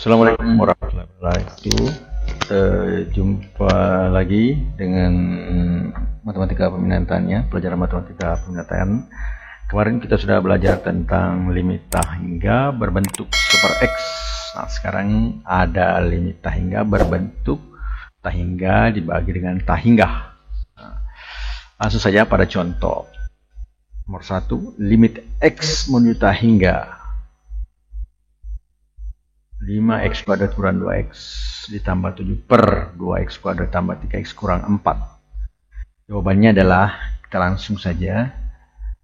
Assalamualaikum warahmatullahi wabarakatuh. Jumpa lagi dengan matematika peminatannya, pelajaran matematika peminatan. Kemarin kita sudah belajar tentang limit tahingga berbentuk super X. Nah, sekarang ada limit tahingga berbentuk tahingga dibagi dengan tahingga. Nah, langsung saja pada contoh. Nomor 1, limit X menuju tahingga 5x kuadrat kurang 2x ditambah 7 per 2x kuadrat tambah 3x kurang 4. Jawabannya adalah, kita langsung saja,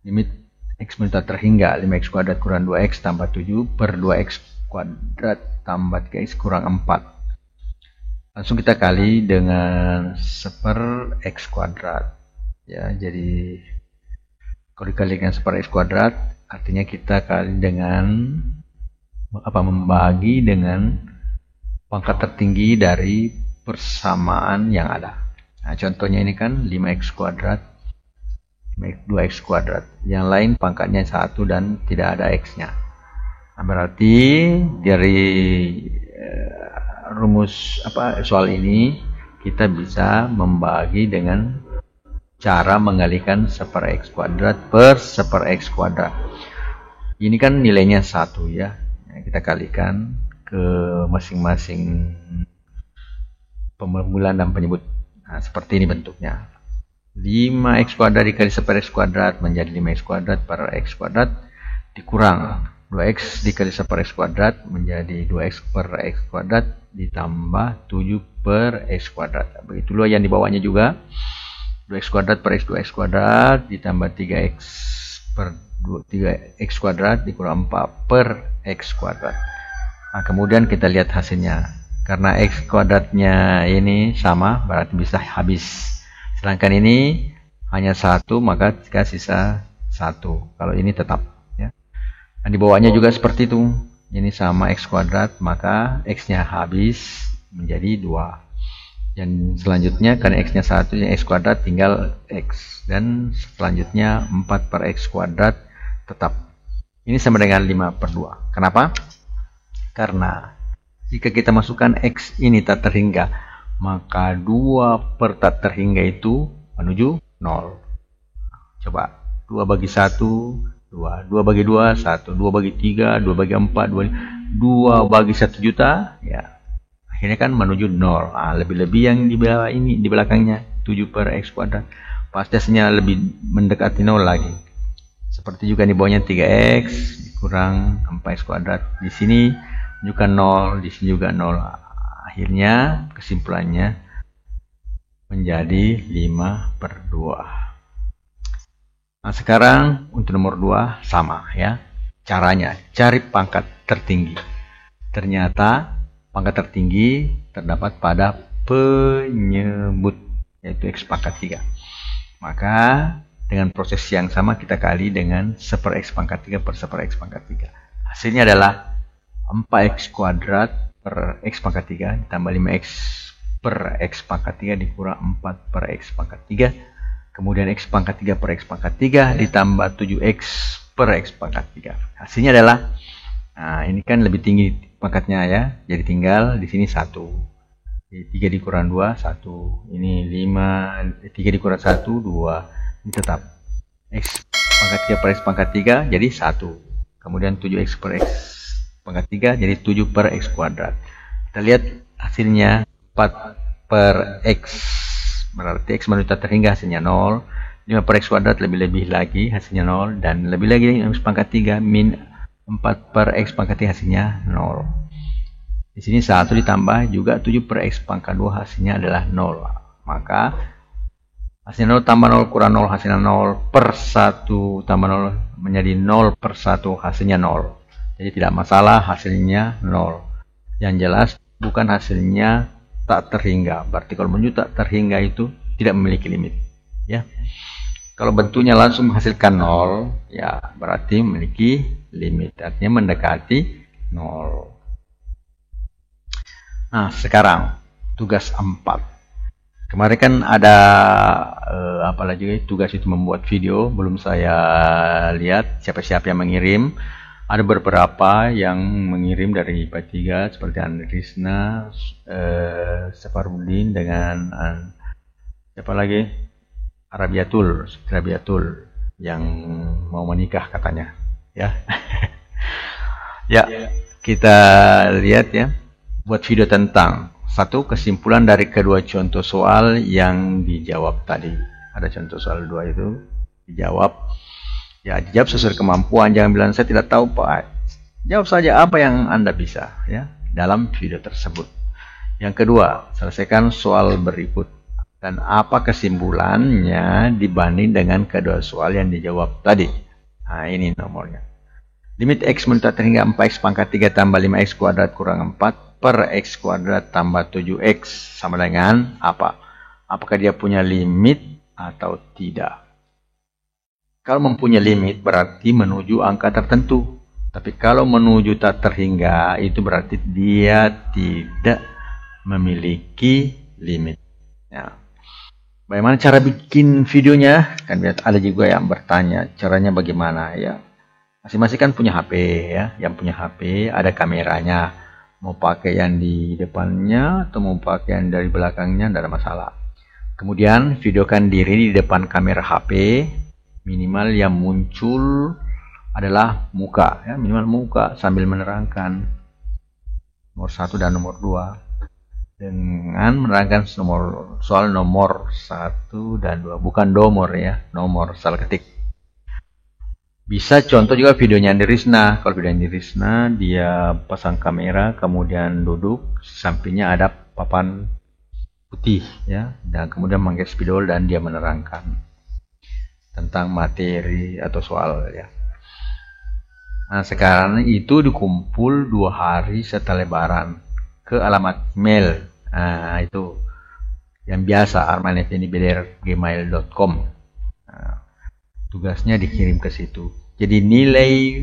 limit x menuju terhingga 5x kuadrat kurang 2x tambah 7 per 2x kuadrat tambah 3x kurang 4. Langsung kita kali dengan 1 x kuadrat. Ya, jadi kalau dikali dengan 1 x kuadrat, artinya kita kali dengan membagi dengan pangkat tertinggi dari persamaan yang ada. Nah, contohnya ini kan 5x kuadrat 2x kuadrat. Yang lain pangkatnya 1 dan tidak ada x-nya. Nah, berarti dari rumus soal ini kita bisa membagi dengan cara mengalikan 1 x kuadrat per 1 x kuadrat. Ini kan nilainya 1 ya. Kita kalikan ke masing-masing pemulan dan penyebut. Nah, seperti ini bentuknya. 5x kuadrat dikali 1 x kuadrat menjadi 5x kuadrat per x kuadrat dikurang 2x dikali 1 x kuadrat menjadi 2x per x kuadrat ditambah 7 per x kuadrat. Begitulah yang di bawahnya juga. 2x kuadrat per x 2x kuadrat ditambah 3x per 3x kuadrat dikurang 4 per x kuadrat. Nah, kemudian kita lihat hasilnya. Karena x kuadratnya ini sama, berarti bisa habis. Sedangkan ini hanya 1, maka jika sisa 1. Kalau ini tetap. Ya. Dan di bawahnya juga seperti itu. Ini sama x kuadrat, maka x-nya habis menjadi 2. Dan selanjutnya, karena x-nya 1, yang x kuadrat tinggal x. Dan selanjutnya 4 per x kuadrat tetap. Ini sama dengan 5 per 2. Kenapa? Karena jika kita masukkan x ini tak terhingga, maka 2 per tak terhingga itu menuju 0. Coba, 2 bagi 1, 2. 2 bagi 2, 1. 2 bagi 3, 2 bagi 4, 2 bagi 1 juta. Ya, akhirnya kan menuju 0. Nah, lebih-lebih yang di bawah ini, di belakangnya, 7 per x kuadrat. Pasti hasilnya lebih mendekati 0 lagi. Seperti juga di bawahnya 3x dikurang 4x kuadrat. Di sini juga 0, di sini juga 0. Akhirnya kesimpulannya menjadi 5 per 2. Nah, sekarang untuk nomor 2 sama ya. Caranya cari pangkat tertinggi. Ternyata pangkat tertinggi terdapat pada penyebut, yaitu x pangkat 3. Maka dengan proses yang sama kita kali dengan 1 per x pangkat 3 per 1 per x pangkat 3. Hasilnya adalah 4x kuadrat per x pangkat 3 ditambah 5x per x pangkat 3 dikurang 4 per x pangkat 3. Kemudian x pangkat 3 per x pangkat 3 ditambah 7x per x pangkat 3. Hasilnya adalah, nah ini kan lebih tinggi pangkatnya ya. Jadi tinggal di sini 1. Jadi 3 dikurang 2, 1. Ini 5, 3 dikurang 1, 2. Ini tetap x pangkat 3 per x pangkat 3 jadi 1. Kemudian 7x per x pangkat 3 jadi 7 per x kuadrat. Kita lihat hasilnya 4 per x. Berarti x menuju tak terhingga hasilnya 0. 5 per x kuadrat lebih-lebih lagi hasilnya 0. Dan lebih lagi x pangkat 3 min 4 per x pangkat 3 hasilnya 0. Di sini 1 ditambah juga 7 per x pangkat 2 hasilnya adalah 0. Maka hasilnya 0 tambah 0 kurang 0 hasilnya 0 per 1 tambah 0 menjadi 0 per 1 hasilnya 0. Jadi tidak masalah hasilnya 0. Yang jelas bukan hasilnya tak terhingga. Berarti kalau menuju tak terhingga itu tidak memiliki limit. Ya. Kalau bentuknya langsung menghasilkan 0, ya berarti memiliki limit. Artinya mendekati 0. Nah, sekarang tugas 4. Kemarin kan ada apalagi tugas itu membuat video, belum saya lihat siapa-siapa yang mengirim. Ada beberapa yang mengirim dari IPA 3 seperti Andrisna, Safarudin dengan siapa lagi? Arabiatul yang mau menikah katanya, ya. Ya, kita lihat ya. Buat video tentang satu kesimpulan dari kedua contoh soal yang dijawab tadi. Ada contoh soal 2 itu dijawab. Ya, dijawab sesuai kemampuan. Jangan bilang saya tidak tahu, Pak. Jawab saja apa yang Anda bisa ya dalam video tersebut. Yang kedua, selesaikan soal berikut dan apa kesimpulannya dibanding dengan kedua soal yang dijawab tadi. Nah, ini nomornya. Limit X menetap hingga 4X pangkat 3 tambah 5X kuadrat kurang 4 per X kuadrat tambah 7X sama dengan apa? Apakah dia punya limit atau tidak? Kalau mempunyai limit berarti menuju angka tertentu. Tapi kalau menuju tak terhingga itu berarti dia tidak memiliki limit. Ya. Bagaimana cara bikin videonya? Kan ada juga yang bertanya caranya bagaimana ya. Masing-masing kan punya HP ya. Yang punya HP ada kameranya. Mau pakai yang di depannya atau mau pakai yang dari belakangnya tidak ada masalah. Kemudian videokan diri di depan kamera HP. Minimal yang muncul adalah muka ya, minimal muka sambil menerangkan nomor 1 dan nomor 2 dengan menerangkan soal nomor 1 dan 2, bukan nomor ya, nomor salah ketik. Bisa contoh juga videonya Andrisna. Kalau videonya Andrisna dia pasang kamera kemudian duduk, sampingnya ada papan putih ya, dan kemudian memakai spidol dan dia menerangkan tentang materi atau soal ya. Nah, sekarang itu dikumpul 2 hari setelah lebaran ke alamat email. Nah, itu yang biasa armanfnibeder@gmail.com. Nah, tugasnya dikirim ke situ. Jadi nilai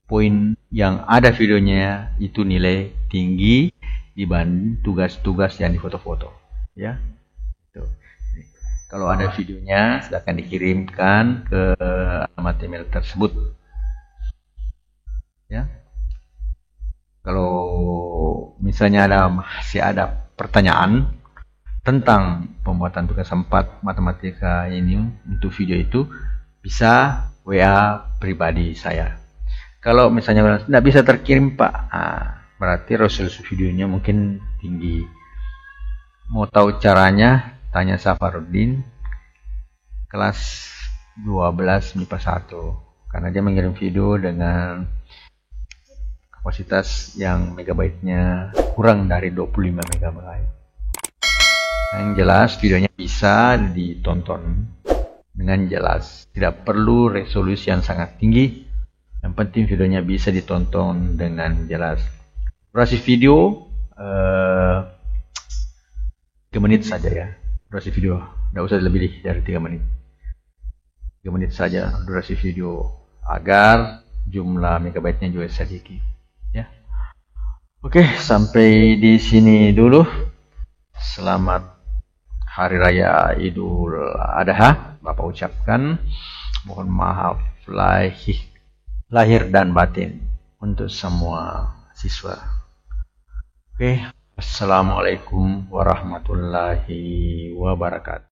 poin yang ada videonya itu nilai tinggi dibanding tugas-tugas yang difoto-foto ya. Itu. Kalau ada videonya, silakan dikirimkan ke alamat email tersebut. Ya. Kalau misalnya masih ada pertanyaan tentang pembuatan tugas 4 matematika ini untuk video itu, bisa WA pribadi saya. Kalau misalnya tidak bisa terkirim, Pak, berarti resolusi videonya mungkin tinggi. Mau tahu caranya? Tanya Safarudin kelas 12 MIPA 1 karena dia mengirim video dengan kapasitas yang megabyte-nya kurang dari 25 megabyte. Yang jelas videonya bisa ditonton dengan jelas, tidak perlu resolusi yang sangat tinggi, yang penting videonya bisa ditonton dengan jelas. Durasi video 3 menit saja ya. Durasi video, tidak usah lebih dari 3 menit. 3 menit saja durasi video agar jumlah megabyte-nya juga sedikit ya. Oke, sampai di sini dulu. Selamat Hari Raya Idul Adha Bapak ucapkan. Mohon maaf lahir dan batin untuk semua siswa. Oke, assalamualaikum warahmatullahi wabarakatuh.